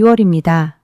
6월입니다.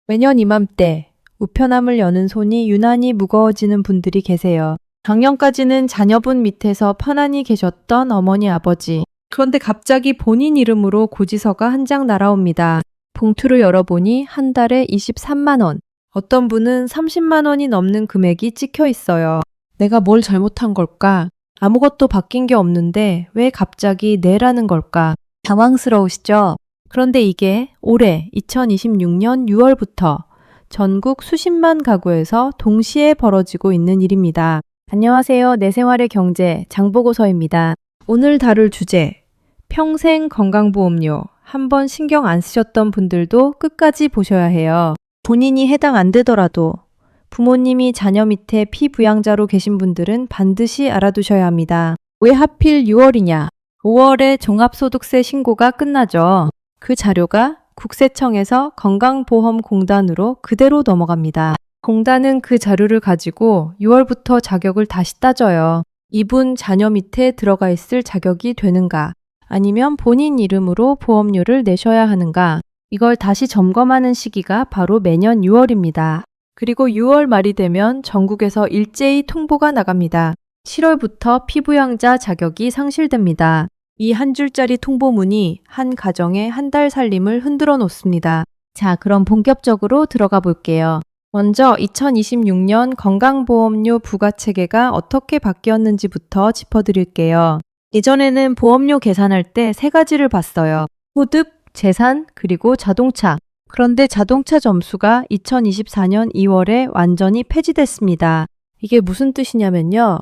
매년 이맘때 우편함을 여는 손이 유난히 무거워지는 분들이 계세요. 작년까지는 자녀분 밑에서 편안히 계셨던 어머니 아버지. 그런데 갑자기 본인 이름으로 고지서가 한 장 날아옵니다. 봉투를 열어보니 한 달에 23만 원. 어떤 분은 30만 원이 넘는 금액이 찍혀 있어요. 내가 뭘 잘못한 걸까? 아무것도 바뀐 게 없는데 왜 갑자기 내라는 걸까? 당황스러우시죠? 그런데 이게 올해 2026년 6월부터 전국 수십만 가구에서 동시에 벌어지고 있는 일입니다. 안녕하세요. 내 생활의 경제 장보고서입니다. 오늘 다룰 주제, 평생 건강보험료. 한번 신경 안 쓰셨던 분들도 끝까지 보셔야 해요. 본인이 해당 안 되더라도 부모님이 자녀 밑에 피부양자로 계신 분들은 반드시 알아두셔야 합니다. 왜 하필 6월이냐? 5월에 종합소득세 신고가 끝나죠. 그 자료가 국세청에서 건강보험공단으로 그대로 넘어갑니다. 공단은 그 자료를 가지고 6월부터 자격을 다시 따져요. 이분 자녀 밑에 들어가 있을 자격이 되는가? 아니면 본인 이름으로 보험료를 내셔야 하는가? 이걸 다시 점검하는 시기가 바로 매년 6월입니다. 그리고 6월 말이 되면 전국에서 일제히 통보가 나갑니다. 7월부터 피부양자 자격이 상실됩니다. 이 한 줄짜리 통보문이 한 가정의 한 달 살림을 흔들어 놓습니다. 자, 그럼 본격적으로 들어가 볼게요. 먼저 2026년 건강보험료 부과체계가 어떻게 바뀌었는지부터 짚어드릴게요. 예전에는 보험료 계산할 때 세 가지를 봤어요. 소득, 재산, 그리고 자동차. 그런데 자동차 점수가 2024년 2월에 완전히 폐지됐습니다. 이게 무슨 뜻이냐면요.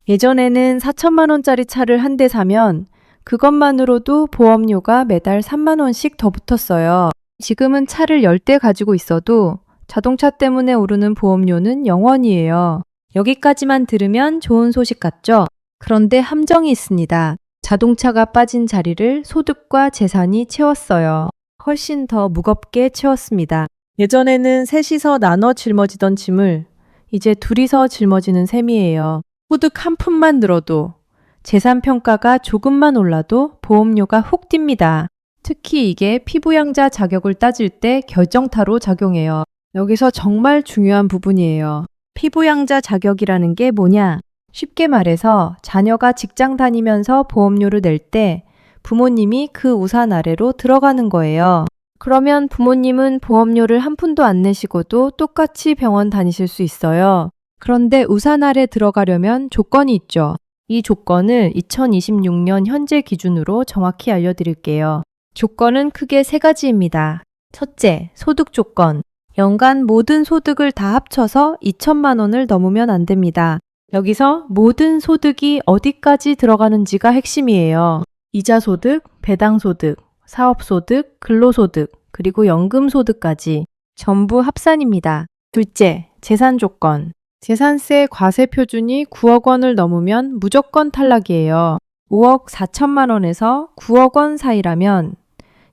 예전에는 4천만 원짜리 차를 한 대 사면 그것만으로도 보험료가 매달 3만 원씩 더 붙었어요. 지금은 차를 10대 가지고 있어도 자동차 때문에 오르는 보험료는 0원이에요. 여기까지만 들으면 좋은 소식 같죠? 그런데 함정이 있습니다. 자동차가 빠진 자리를 소득과 재산이 채웠어요. 훨씬 더 무겁게 채웠습니다. 예전에는 셋이서 나눠 짊어지던 짐을 이제 둘이서 짊어지는 셈이에요. 소득 한 푼만 늘어도, 재산 평가가 조금만 올라도 보험료가 훅 뜁니다. 특히 이게 피부양자 자격을 따질 때 결정타로 작용해요. 여기서 정말 중요한 부분이에요. 피부양자 자격이라는 게 뭐냐? 쉽게 말해서 자녀가 직장 다니면서 보험료를 낼 때 부모님이 그 우산 아래로 들어가는 거예요. 그러면 부모님은 보험료를 한 푼도 안 내시고도 똑같이 병원 다니실 수 있어요. 그런데 우산 아래 들어가려면 조건이 있죠. 이 조건을 2026년 현재 기준으로 정확히 알려드릴게요. 조건은 크게 세 가지입니다. 첫째, 소득 조건. 연간 모든 소득을 다 합쳐서 2천만 원을 넘으면 안 됩니다. 여기서 모든 소득이 어디까지 들어가는지가 핵심이에요. 이자소득, 배당소득, 사업소득, 근로소득, 그리고 연금소득까지 전부 합산입니다. 둘째, 재산 조건. 재산세 과세 표준이 9억 원을 넘으면 무조건 탈락이에요. 5억 4천만 원에서 9억 원 사이라면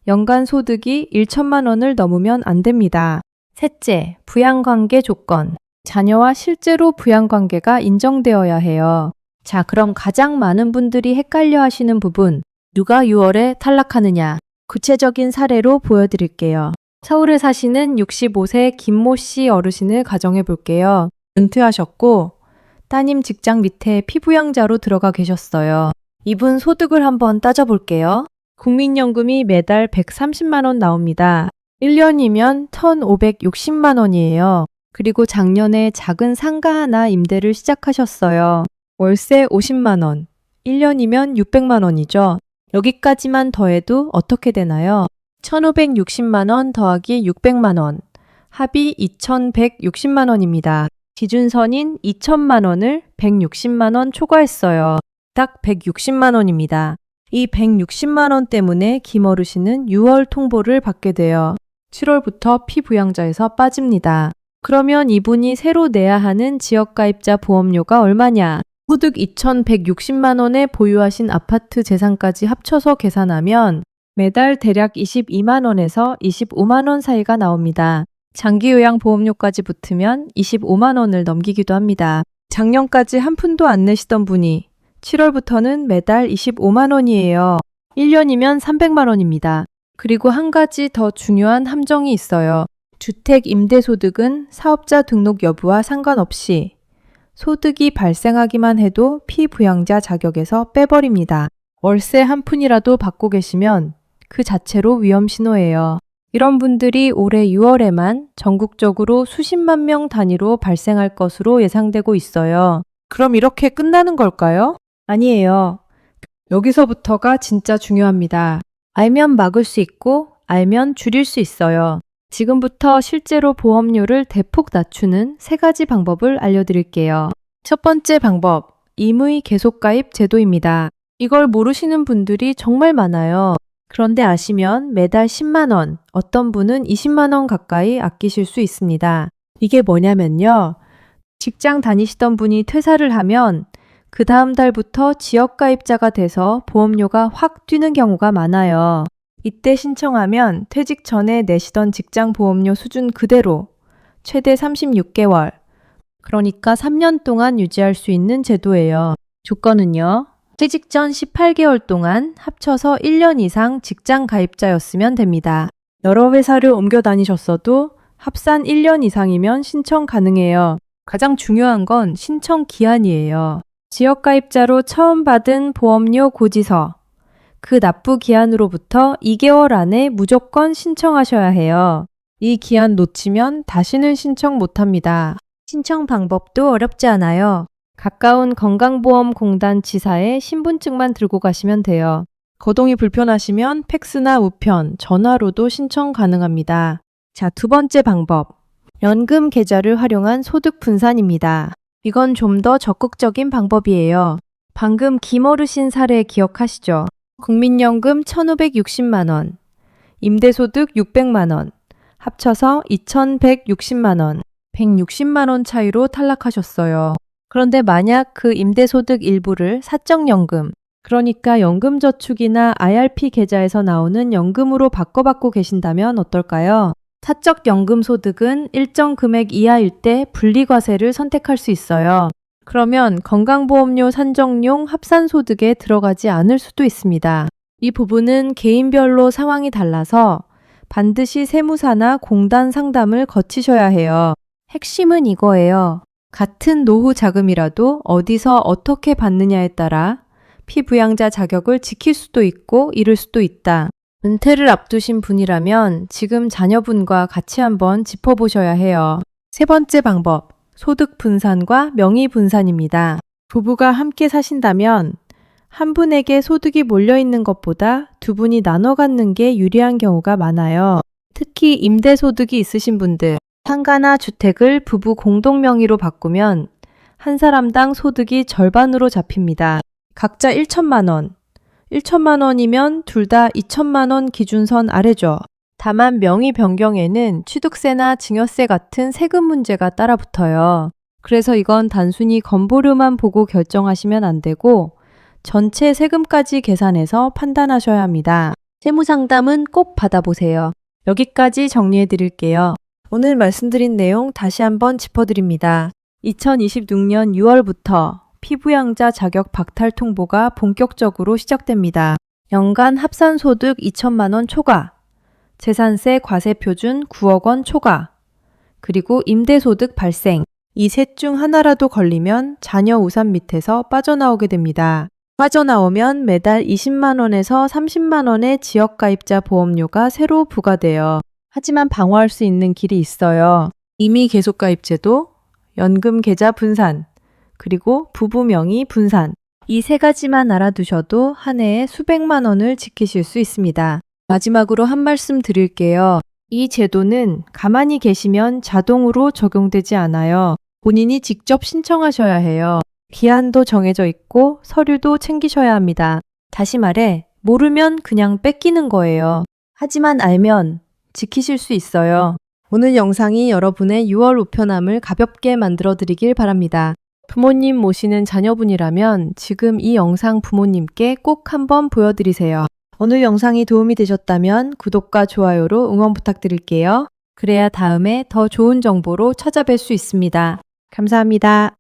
연간 소득이 1천만 원을 넘으면 안 됩니다. 셋째, 부양관계 조건. 자녀와 실제로 부양관계가 인정되어야 해요. 자, 그럼 가장 많은 분들이 헷갈려 하시는 부분, 누가 6월에 탈락하느냐? 구체적인 사례로 보여드릴게요. 서울에 사시는 65세 김모 씨 어르신을 가정해 볼게요. 은퇴하셨고 따님 직장 밑에 피부양자로 들어가 계셨어요. 이분 소득을 한번 따져볼게요. 국민연금이 매달 130만 원 나옵니다. 1년이면 1,560만 원이에요. 그리고 작년에 작은 상가 하나 임대를 시작하셨어요. 월세 50만 원, 1년이면 600만 원이죠. 여기까지만 더해도 어떻게 되나요? 1,560만 원 더하기 600만 원, 합이 2,160만 원입니다. 기준선인 2천만 원을 160만 원 초과했어요. 딱 160만 원입니다. 이 160만 원 때문에 김 어르신은 6월 통보를 받게 돼요. 7월부터 피부양자에서 빠집니다. 그러면 이분이 새로 내야 하는 지역가입자 보험료가 얼마냐? 소득 2,160만 원에 보유하신 아파트 재산까지 합쳐서 계산하면 매달 대략 22만 원에서 25만 원 사이가 나옵니다. 장기요양 보험료까지 붙으면 25만 원을 넘기기도 합니다. 작년까지 한 푼도 안 내시던 분이 7월부터는 매달 25만 원이에요. 1년이면 300만 원입니다. 그리고 한 가지 더 중요한 함정이 있어요. 주택 임대소득은 사업자 등록 여부와 상관없이 소득이 발생하기만 해도 피부양자 자격에서 빼버립니다. 월세 한 푼이라도 받고 계시면 그 자체로 위험 신호예요. 이런 분들이 올해 6월에만 전국적으로 수십만 명 단위로 발생할 것으로 예상되고 있어요. 그럼 이렇게 끝나는 걸까요? 아니에요. 여기서부터가 진짜 중요합니다. 알면 막을 수 있고 알면 줄일 수 있어요. 지금부터 실제로 보험료를 대폭 낮추는 3가지 방법을 알려드릴게요. 첫 번째 방법, 임의 계속가입 제도입니다. 이걸 모르시는 분들이 정말 많아요. 그런데 아시면 매달 10만 원, 어떤 분은 20만 원 가까이 아끼실 수 있습니다. 이게 뭐냐면요. 직장 다니시던 분이 퇴사를 하면 그 다음 달부터 지역가입자가 돼서 보험료가 확 뛰는 경우가 많아요. 이때 신청하면 퇴직 전에 내시던 직장 보험료 수준 그대로 최대 36개월, 그러니까 3년 동안 유지할 수 있는 제도예요. 조건은요. 퇴직 전 18개월 동안 합쳐서 1년 이상 직장 가입자였으면 됩니다. 여러 회사를 옮겨 다니셨어도 합산 1년 이상이면 신청 가능해요. 가장 중요한 건 신청 기한이에요. 지역가입자로 처음 받은 보험료 고지서, 그 납부 기한으로부터 2개월 안에 무조건 신청하셔야 해요. 이 기한 놓치면 다시는 신청 못합니다. 신청 방법도 어렵지 않아요. 가까운 건강보험공단 지사에 신분증만 들고 가시면 돼요. 거동이 불편하시면 팩스나 우편, 전화로도 신청 가능합니다. 자, 두 번째 방법. 연금 계좌를 활용한 소득 분산입니다. 이건 좀 더 적극적인 방법이에요. 방금 김어르신 사례 기억하시죠? 국민연금 1,560만 원, 임대소득 600만 원, 합쳐서 2,160만 원, 160만 원 차이로 탈락하셨어요. 그런데 만약 그 임대소득 일부를 사적연금, 그러니까 연금저축이나 IRP 계좌에서 나오는 연금으로 바꿔받고 계신다면 어떨까요? 사적연금 소득은 일정 금액 이하일 때 분리과세를 선택할 수 있어요. 그러면 건강보험료 산정용 합산소득에 들어가지 않을 수도 있습니다. 이 부분은 개인별로 상황이 달라서 반드시 세무사나 공단 상담을 거치셔야 해요. 핵심은 이거예요. 같은 노후 자금이라도 어디서 어떻게 받느냐에 따라 피부양자 자격을 지킬 수도 있고 잃을 수도 있다. 은퇴를 앞두신 분이라면 지금 자녀분과 같이 한번 짚어보셔야 해요. 세 번째 방법, 소득 분산과 명의 분산입니다. 부부가 함께 사신다면 한 분에게 소득이 몰려있는 것보다 두 분이 나눠 갖는 게 유리한 경우가 많아요. 특히 임대소득이 있으신 분들, 상가나 주택을 부부 공동 명의로 바꾸면 한 사람당 소득이 절반으로 잡힙니다. 각자 1천만 원. 1천만 원이면 둘 다 2천만 원 기준선 아래죠. 다만 명의 변경에는 취득세나 증여세 같은 세금 문제가 따라 붙어요. 그래서 이건 단순히 건보료만 보고 결정하시면 안 되고 전체 세금까지 계산해서 판단하셔야 합니다. 세무상담은 꼭 받아보세요. 여기까지 정리해 드릴게요. 오늘 말씀드린 내용 다시 한번 짚어드립니다. 2026년 6월부터 피부양자 자격 박탈 통보가 본격적으로 시작됩니다. 연간 합산소득 2천만 원 초과, 재산세 과세 표준 9억 원 초과, 그리고 임대소득 발생. 이 셋 중 하나라도 걸리면 자녀 우산 밑에서 빠져나오게 됩니다. 빠져나오면 매달 20만 원에서 30만 원의 지역가입자 보험료가 새로 부과돼요. 하지만 방어할 수 있는 길이 있어요. 임의 계속가입제도, 연금 계좌 분산, 그리고 부부 명의 분산. 이 3가지만 알아두셔도 한 해에 수백만 원을 지키실 수 있습니다. 마지막으로 한 말씀 드릴게요. 이 제도는 가만히 계시면 자동으로 적용되지 않아요. 본인이 직접 신청하셔야 해요. 기한도 정해져 있고 서류도 챙기셔야 합니다. 다시 말해, 모르면 그냥 뺏기는 거예요. 하지만 알면 지키실 수 있어요. 오늘 영상이 여러분의 6월 우편함을 가볍게 만들어 드리길 바랍니다. 부모님 모시는 자녀분이라면 지금 이 영상 부모님께 꼭 한번 보여드리세요. 오늘 영상이 도움이 되셨다면 구독과 좋아요로 응원 부탁드릴게요. 그래야 다음에 더 좋은 정보로 찾아뵐 수 있습니다. 감사합니다.